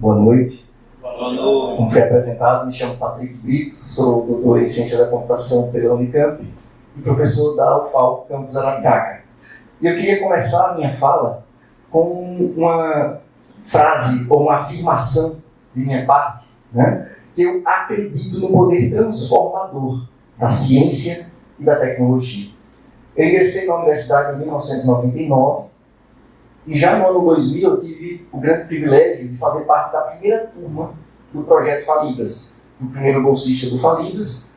Boa noite. Boa noite. Como foi apresentado, me chamo Patrick Brito, sou doutor em Ciência da Computação pela Unicamp e professor da UFAL, campus Araraquara. E eu queria começar a minha fala com uma frase ou uma afirmação de minha parte, né? Que eu acredito no poder transformador da ciência e da tecnologia. Eu ingressei na universidade em 1999 e já no ano 2000 eu tive o grande privilégio de fazer parte da primeira turma do projeto Falibras, o primeiro bolsista do Falibras.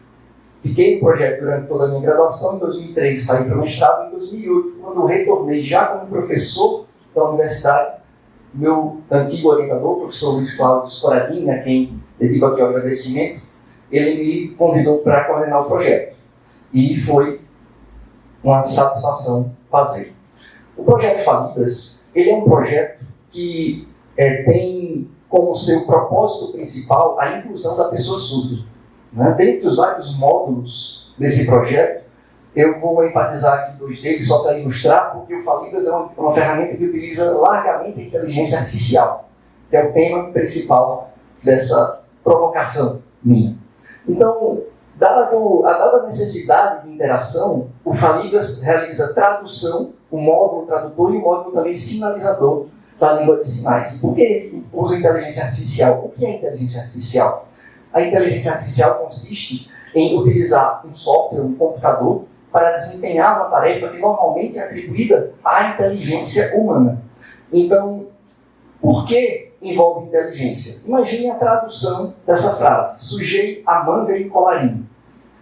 Fiquei no projeto durante toda a minha graduação. Em 2003 saí para o mestrado. Em 2008, quando eu retornei já como professor da universidade, meu antigo orientador, o professor Luiz Cláudio Scoradini, a quem dedico aqui o agradecimento, ele me convidou para coordenar o projeto. E foi uma satisfação fazer. O projeto Falibras, ele é um projeto que tem como seu propósito principal a inclusão da pessoa surda. Né? Dentre os vários módulos desse projeto, eu vou enfatizar aqui dois deles só para ilustrar, porque o Falibras é uma ferramenta que utiliza largamente a inteligência artificial, que é o tema principal dessa provocação minha. Então, dada a necessidade de interação, o Falibras realiza tradução, o módulo tradutor e o módulo também sinalizador da língua de sinais. Por que usa inteligência artificial? O que é inteligência artificial? A inteligência artificial consiste em utilizar um software, um computador, para desempenhar uma tarefa que normalmente é atribuída à inteligência humana. Então, por que envolve inteligência? Imagine a tradução dessa frase: sujei a manga e o colarinho.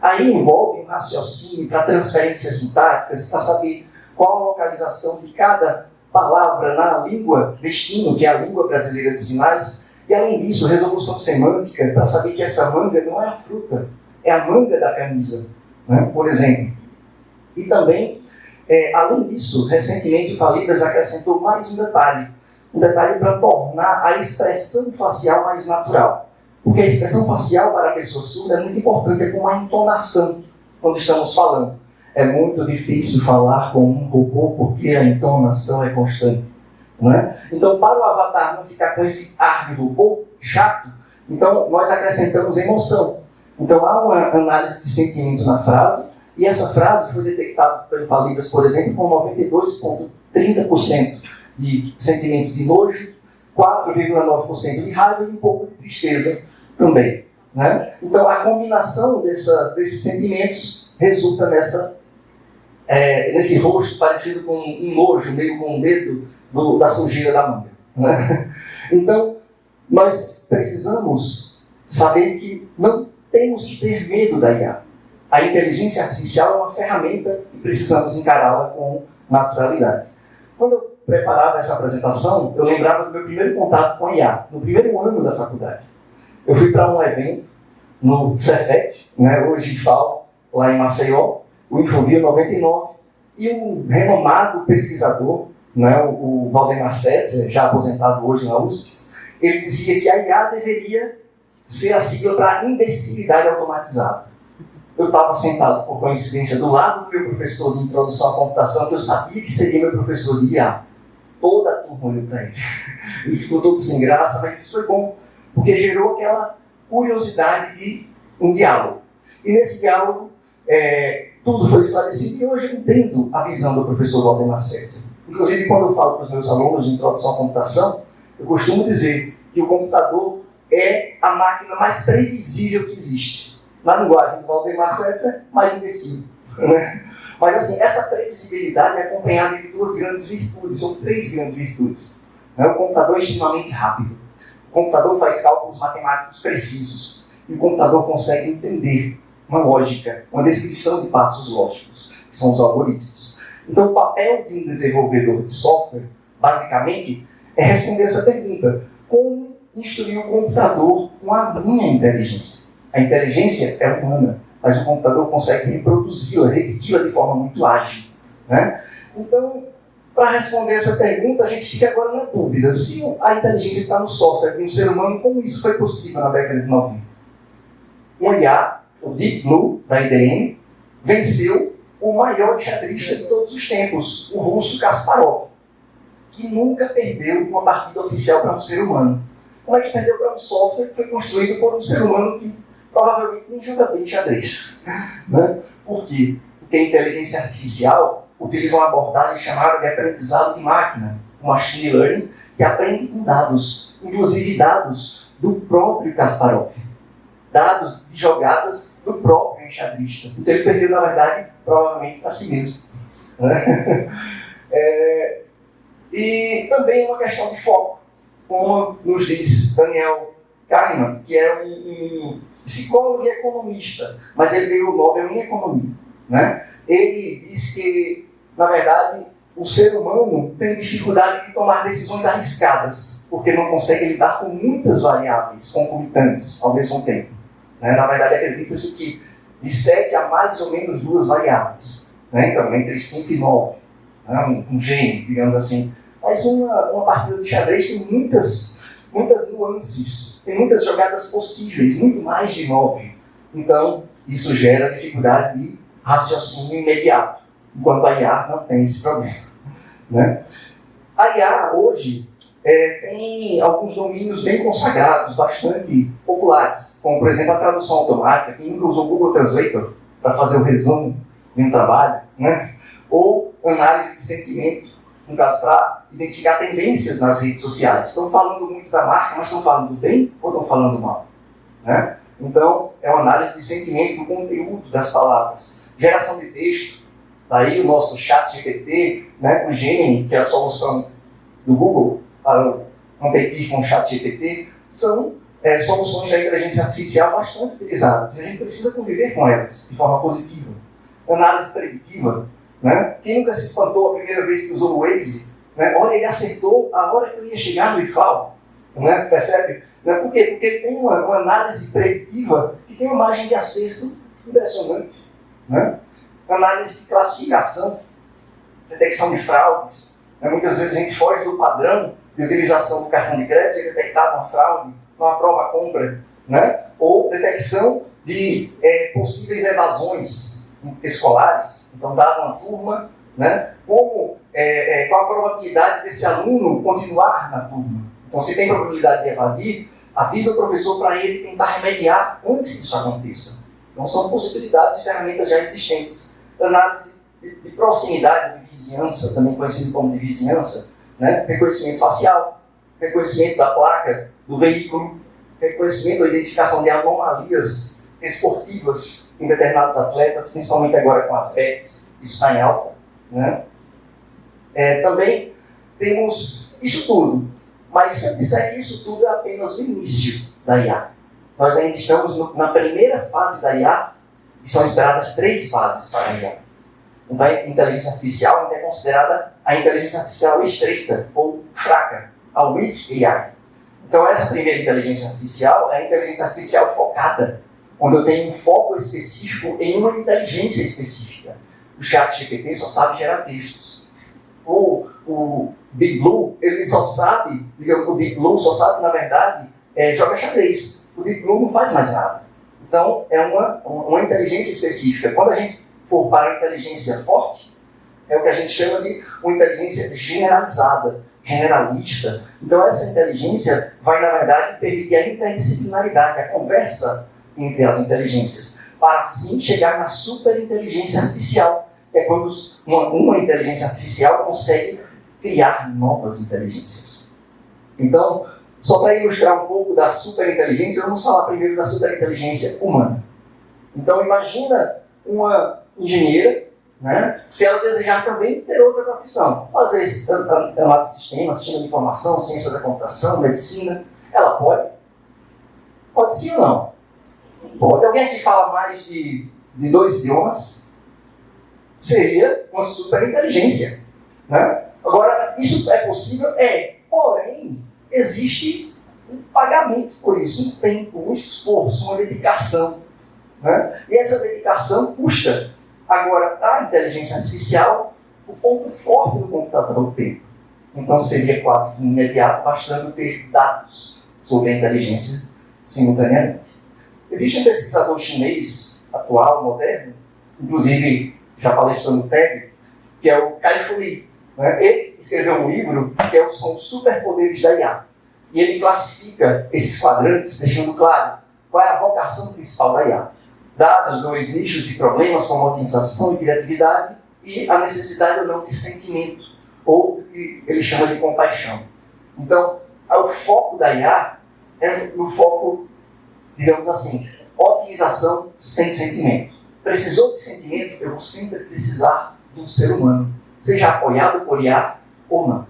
Aí envolve um raciocínio para transferências sintáticas, para saber qual a localização de cada palavra na língua destino, que é a língua brasileira de sinais. E além disso, resolução semântica, para saber que essa manga não é a fruta, é a manga da camisa, né? Por exemplo. E também, além disso, recentemente o Falibras acrescentou mais um detalhe para tornar a expressão facial mais natural. Porque a expressão facial para a pessoa surda é muito importante, é como a entonação quando estamos falando. É muito difícil falar com um robô porque a entonação é constante. Não é? Então, para o avatar não ficar com esse ar de robô chato, então nós acrescentamos emoção. Então, há uma análise de sentimento na frase, e essa frase foi detectada pelo Falibras, por exemplo, com 92,30% de sentimento de nojo, 4,9% de raiva e um pouco de tristeza também. Né? Então, a combinação desses sentimentos resulta nesse rosto parecido com um nojo, meio com medo da sujeira da manga. Né? Então, nós precisamos saber que não temos que ter medo da IA. A inteligência artificial é uma ferramenta e precisamos encará-la com naturalidade. Quando eu preparava essa apresentação, eu lembrava do meu primeiro contato com a IA, no primeiro ano da faculdade. Eu fui para um evento no Cefet, né, hoje IFAL, lá em Maceió, o Infovia 99, e um renomado pesquisador, né, o Valdemar Setzer, já aposentado hoje na USP, ele dizia que a IA deveria ser a sigla para imbecilidade automatizada. Eu estava sentado, por coincidência, do lado do meu professor de introdução à computação, que eu sabia que seria meu professor de IA. Toda a turma olhou para ele. Ele ficou todo sem graça, mas isso foi bom, porque gerou aquela curiosidade de um diálogo. E nesse diálogo, tudo foi esclarecido, e hoje eu entendo a visão do professor Valdemar Setzer. Inclusive, quando eu falo para os meus alunos de introdução à computação, eu costumo dizer que o computador é a máquina mais previsível que existe. Na linguagem do Valdemar Setzer, mais imbecil. Né? Mas assim, essa previsibilidade é acompanhada de duas grandes virtudes, ou três grandes virtudes. Né? O computador é extremamente rápido. O computador faz cálculos matemáticos precisos. E o computador consegue entender uma lógica, uma descrição de passos lógicos, que são os algoritmos. Então, o papel de um desenvolvedor de software, basicamente, é responder essa pergunta: como instruir o computador com a minha inteligência? A inteligência é humana, mas o computador consegue reproduzi-la, repeti-la de forma muito ágil. Né? Então, para responder essa pergunta, a gente fica agora na dúvida: se a inteligência está no software de um ser humano, como isso foi possível na década de 90? O IA, o Deep Blue, da IBM, venceu o maior enxadrista de todos os tempos, o russo Kasparov, que nunca perdeu uma partida oficial para um ser humano. como é que perdeu para um software que foi construído por um ser humano que provavelmente nem joga bem xadrez? Né? Por quê? Porque a inteligência artificial utiliza uma abordagem chamada de aprendizado de máquina, o machine learning, que aprende com dados, inclusive dados do próprio Kasparov, dados de jogadas do próprio enxadrista. Então ele perdeu, na verdade, provavelmente para si mesmo. Né? E também uma questão de foco, como nos diz Daniel Kahneman, que é um psicólogo e economista, mas ele ganhou o Nobel em economia. Né? Ele diz que, na verdade, o ser humano tem dificuldade de tomar decisões arriscadas, porque não consegue lidar com muitas variáveis concomitantes ao mesmo tempo. Né? Na verdade, acredita-se que de 7 a mais ou menos 2 variáveis. Né? Então, entre 5 e 9. Né? Um gênio, digamos assim. Mas uma partida de xadrez tem muitas nuances, tem muitas jogadas possíveis, muito mais de 9. Então, isso gera dificuldade de raciocínio imediato, enquanto a IA não tem esse problema. Né? A IA, hoje, tem alguns domínios bem consagrados, bastante populares, como, por exemplo, a tradução automática. Quem nunca usou o Google Translator para fazer o resumo de um trabalho, né? Ou análise de sentimento, no caso, para identificar tendências nas redes sociais. Estão falando muito da marca, mas estão falando bem ou estão falando mal? Né? Então, é uma análise de sentimento do conteúdo das palavras. Geração de texto, daí o nosso ChatGPT, né, o Gemini, que é a solução do Google para competir com o ChatGPT, são soluções da inteligência artificial bastante utilizadas. E a gente precisa conviver com elas de forma positiva. Análise preditiva. Né? Quem nunca se espantou a primeira vez que usou o Waze? Né? Olha, ele acertou a hora que eu ia chegar no IFAL. Né? Percebe? Né? Por quê? Porque ele tem uma análise preditiva que tem uma margem de acerto impressionante. Né? Análise de classificação, detecção de fraudes. Né? Muitas vezes a gente foge do padrão de utilização do cartão de crédito e detectar uma fraude numa prova compra. Né? Ou detecção de possíveis evasões escolares. Então, dada uma turma, né? Qual a probabilidade desse aluno continuar na turma? Então, se tem probabilidade de evadir, avisa o professor para ele tentar remediar antes que isso aconteça. Então, são possibilidades e ferramentas já existentes. Análise de proximidade, de vizinhança, também conhecido como de vizinhança, né? Reconhecimento facial, reconhecimento da placa do veículo, reconhecimento ou identificação de anomalias esportivas em determinados atletas, principalmente agora com as bets, isso está em alta. Né? Também temos isso tudo, mas se eu disser que isso tudo é apenas o início da IA. Nós ainda estamos na primeira fase da IA, e são esperadas 3 fases para a IA. Então, a inteligência artificial ainda é considerada a inteligência artificial estreita ou fraca, a weak AI. Então, essa primeira inteligência artificial é a inteligência artificial focada, onde eu tenho um foco específico em uma inteligência específica. O ChatGPT só sabe gerar textos. O Big Blue, ele só sabe, digamos, o Big Blue só sabe, na verdade, jogar xadrez. O Big Blue não faz mais nada. Então, é uma inteligência específica. Quando a gente for para a inteligência forte, é o que a gente chama de uma inteligência generalizada, generalista. Então, essa inteligência vai, na verdade, permitir a interdisciplinaridade, a conversa entre as inteligências, para assim chegar na superinteligência artificial, que é quando uma inteligência artificial consegue criar novas inteligências. Então, só para ilustrar um pouco da superinteligência, vamos falar primeiro da superinteligência humana. Então, imagina uma engenheira, né, se ela desejar também ter outra profissão, fazer análise de sistema de informação, ciência da computação, medicina, ela pode? Pode sim ou não? Pode. Alguém que fala mais de 2 idiomas? Seria uma superinteligência. Né? Agora, isso é possível? Porém, existe um pagamento por isso, um tempo, um esforço, uma dedicação. Né? E essa dedicação custa. Agora, para a inteligência artificial, o ponto forte do computador é o tempo. Então, seria quase que imediato, bastando ter dados sobre a inteligência simultaneamente. Existe um pesquisador chinês, atual, moderno, inclusive já palestrou no TED, que é o Kai-Fu Lee. Né? Ele escreveu um livro que são os superpoderes da IA. E ele classifica esses quadrantes, deixando claro qual é a vocação principal da IA. Dados dois nichos de problemas como otimização e criatividade e a necessidade ou não de sentimento, ou o que ele chama de compaixão. Então, o foco da IA é no foco, digamos assim, otimização sem sentimento. Precisou de sentimento, eu vou sempre precisar de um ser humano, seja apoiado por IA ou não.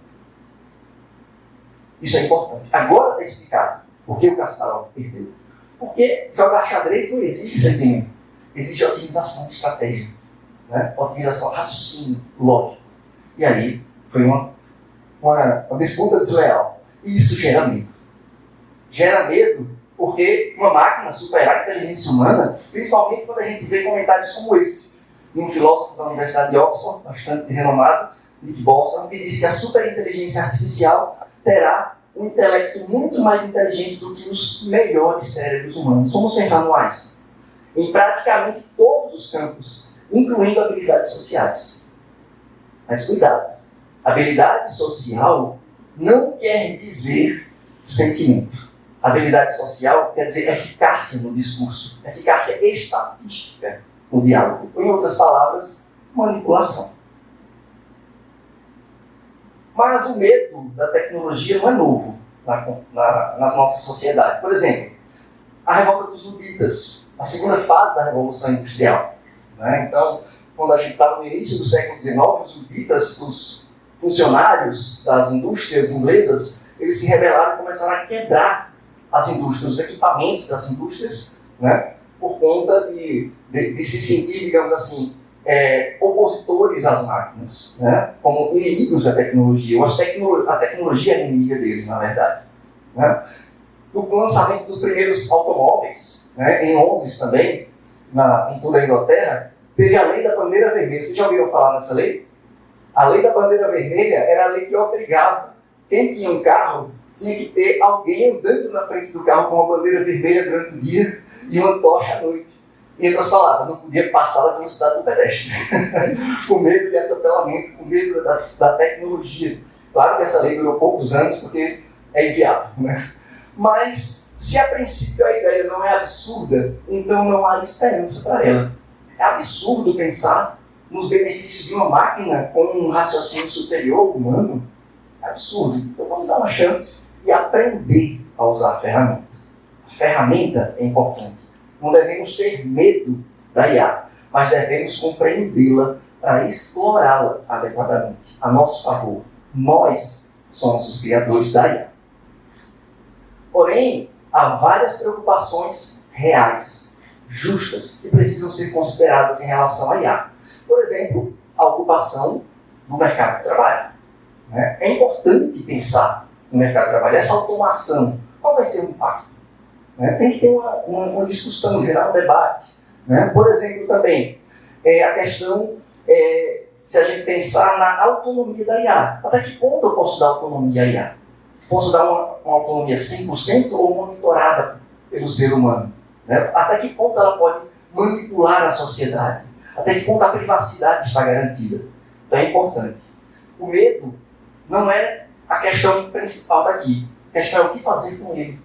Isso é importante. Agora está explicado por que o Kasparov perdeu. Porque jogar xadrez não exige sentimento, exige otimização de estratégia, né? Otimização, raciocínio, lógico. E aí foi uma disputa desleal. E isso gera medo. Gera medo porque uma máquina superar a inteligência humana, principalmente quando a gente vê comentários como esse, de um filósofo da Universidade de Oxford, bastante renomado, Nick Bostrom, que disse que a superinteligência artificial terá um intelecto muito mais inteligente do que os melhores cérebros humanos. Vamos pensar no Einstein. Em praticamente todos os campos, incluindo habilidades sociais. Mas cuidado, habilidade social não quer dizer sentimento. Habilidade social quer dizer eficácia no discurso, eficácia estatística no diálogo. Ou, em outras palavras, manipulação. Mas o medo da tecnologia não é novo na nossa sociedade. Por exemplo, a revolta dos luditas, a segunda fase da Revolução Industrial. Né? Então, quando a gente estava no início do século XIX, os luditas, os funcionários das indústrias inglesas, eles se rebelaram e começaram a quebrar as indústrias, os equipamentos das indústrias, né? Por conta de se sentir, digamos assim, opositores às máquinas, né? Como inimigos da tecnologia, ou a tecnologia é inimiga deles, na verdade. Né? No lançamento dos primeiros automóveis, né, em Londres também, em toda a Inglaterra, teve a lei da bandeira vermelha. Vocês já ouviram falar nessa lei? A lei da bandeira vermelha era a lei que obrigava quem tinha um carro tinha que ter alguém andando na frente do carro com uma bandeira vermelha durante o dia e uma tocha à noite. Em outras palavras, não podia passar da velocidade do pedestre. Com medo de atropelamento, com medo da tecnologia. Claro que essa lei durou poucos anos porque é inviável, né? Mas, se a princípio a ideia não é absurda, então não há esperança para ela. É absurdo pensar nos benefícios de uma máquina com um raciocínio superior ao humano. É absurdo. Então vamos dar uma chance e aprender a usar a ferramenta. A ferramenta é importante. Não devemos ter medo da IA, mas devemos compreendê-la para explorá-la adequadamente, a nosso favor. Nós somos os criadores da IA. Porém, há várias preocupações reais, justas, que precisam ser consideradas em relação à IA. Por exemplo, a ocupação do mercado de trabalho. É importante pensar no mercado de trabalho, essa automação, qual vai ser o impacto? Tem que ter uma discussão geral, um debate. Por exemplo, também, a questão, se a gente pensar na autonomia da IA, até que ponto eu posso dar autonomia à IA? Posso dar uma autonomia 100% ou monitorada pelo ser humano? Até que ponto ela pode manipular a sociedade? Até que ponto a privacidade está garantida? Então é importante. O medo não é a questão principal daqui. A questão é o que fazer com ele.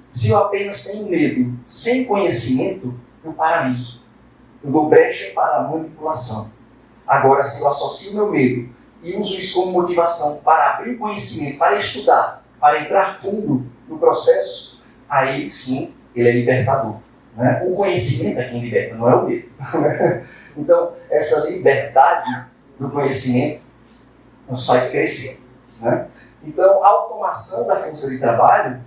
Se eu apenas tenho medo sem conhecimento, eu paraliso. Eu dou brecha para a manipulação. Agora, se eu associo meu medo e uso isso como motivação para abrir conhecimento, para estudar, para entrar fundo no processo, aí sim, ele é libertador. O conhecimento é quem liberta, não é o medo. Então, essa liberdade do conhecimento nos faz crescer. Então, a automação da força de trabalho,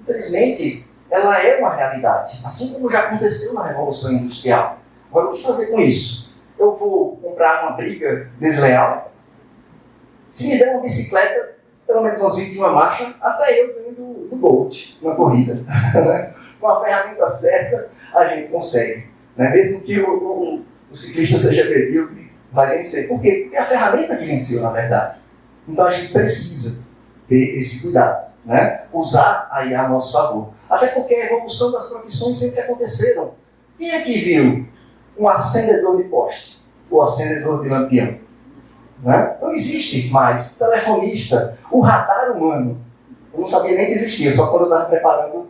infelizmente, ela é uma realidade, assim como já aconteceu na Revolução Industrial. Agora, o que fazer com isso? Eu vou comprar uma briga desleal? Se me der uma bicicleta, pelo menos umas 21 marchas, até eu ganho do Bolt na corrida. Com a ferramenta certa, a gente consegue. Mesmo que o ciclista seja medíocre, vai vencer. Por quê? Porque é a ferramenta que venceu, na verdade. Então a gente precisa ter esse cuidado. Usar a IA a nosso favor. Até porque a evolução das profissões sempre aconteceram. Quem aqui viu um acendedor de poste? Ou acendedor de lampião? Não existe mais. Telefonista, o radar humano. Eu não sabia nem que existia, só quando eu estava preparando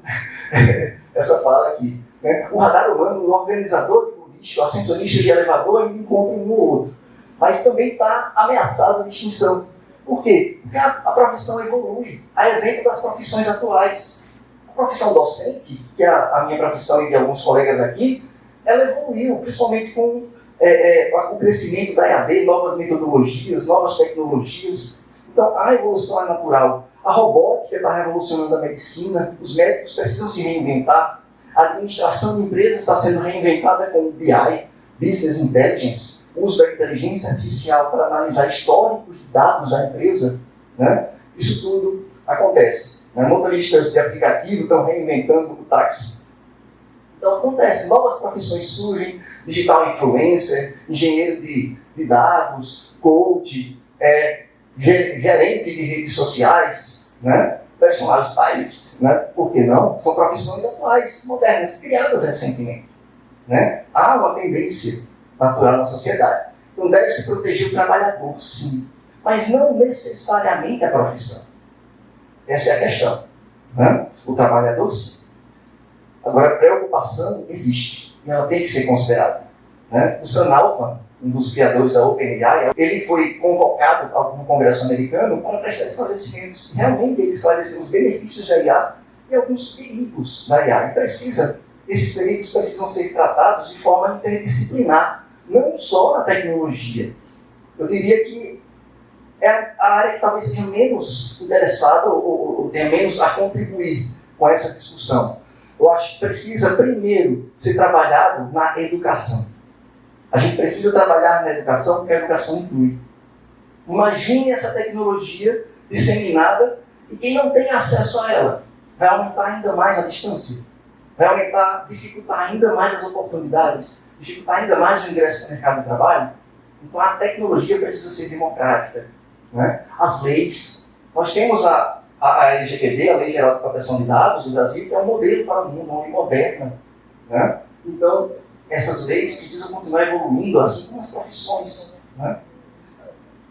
essa fala aqui. Né? O radar humano, o organizador de logística, o ascensorista de elevador, ainda encontra um ou outro. Mas também está ameaçado de extinção. Por quê? Porque a profissão evolui, a exemplo das profissões atuais. A profissão docente, que é a minha profissão e de alguns colegas aqui, ela evoluiu, principalmente com o crescimento da EAD, novas metodologias, novas tecnologias. Então, a evolução é natural. A robótica está revolucionando a medicina, os médicos precisam se reinventar, a administração de empresas está sendo reinventada com o BI, Business Intelligence, o uso da inteligência artificial para analisar históricos de dados da empresa. Né? Isso tudo acontece. Né? Motoristas de aplicativo estão reinventando o táxi. Então acontece, novas profissões surgem, digital influencer, engenheiro de dados, coach, gerente de redes sociais, né? Personal stylist, né? Por que não? São profissões atuais, modernas, criadas recentemente. Né? Há uma tendência natural na sociedade. Então deve-se proteger o trabalhador, sim, mas não necessariamente a profissão. Essa é a questão. Né? O trabalhador, sim. Agora, a preocupação existe e ela tem que ser considerada. Né? O Sam Altman, um dos criadores da OpenAI, ele foi convocado no Congresso americano para prestar esclarecimentos. Realmente ele esclareceu os benefícios da IA e alguns perigos da IA. E esses perigos precisam ser tratados de forma interdisciplinar, não só na tecnologia. Eu diria que é a área que talvez seja menos interessada ou tenha menos a contribuir com essa discussão. Eu acho que precisa primeiro ser trabalhado na educação. A gente precisa trabalhar na educação porque a educação inclui. Imagine essa tecnologia disseminada e quem não tem acesso a ela vai aumentar ainda mais a distância. Vai dificultar ainda mais as oportunidades, dificultar ainda mais o ingresso no mercado de trabalho. Então a tecnologia precisa ser democrática. Né? As leis, nós temos a LGPD, a Lei Geral de Proteção de Dados do Brasil, que é um modelo para o mundo, uma lei moderna. Né? Então, essas leis precisam continuar evoluindo, assim como as profissões. Né?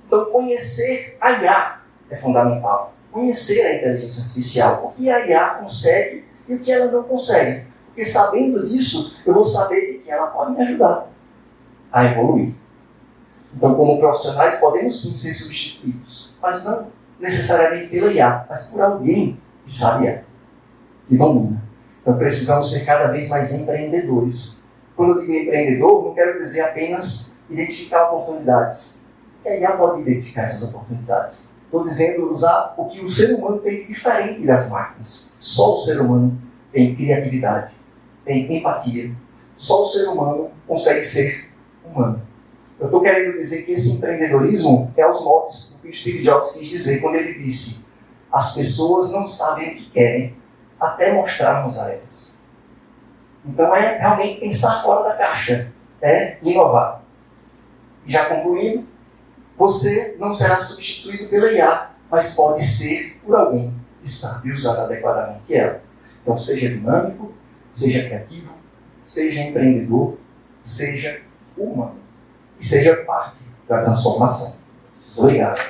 Então, conhecer a IA é fundamental. Conhecer a inteligência artificial, o que a IA consegue e o que ela não consegue. Porque sabendo disso, eu vou saber que ela pode me ajudar a evoluir. Então, como profissionais, podemos sim ser substituídos, mas não necessariamente pela IA, mas por alguém que sabe IA, que domina. Então, precisamos ser cada vez mais empreendedores. Quando eu digo empreendedor, não quero dizer apenas identificar oportunidades. Porque a IA pode identificar essas oportunidades. Estou dizendo usar o que o ser humano tem de diferente das máquinas. Só o ser humano tem criatividade, tem empatia. Só o ser humano consegue ser humano. Eu estou querendo dizer que esse empreendedorismo é aos moldes do que o Steve Jobs quis dizer quando ele disse: as pessoas não sabem o que querem até mostrarmos a elas. Então é realmente pensar fora da caixa, é inovar. E já concluindo, você não será substituído pela IA, mas pode ser por alguém que sabe usar adequadamente ela. Então seja dinâmico, seja criativo, seja empreendedor, seja humano. E seja parte da transformação. Obrigado.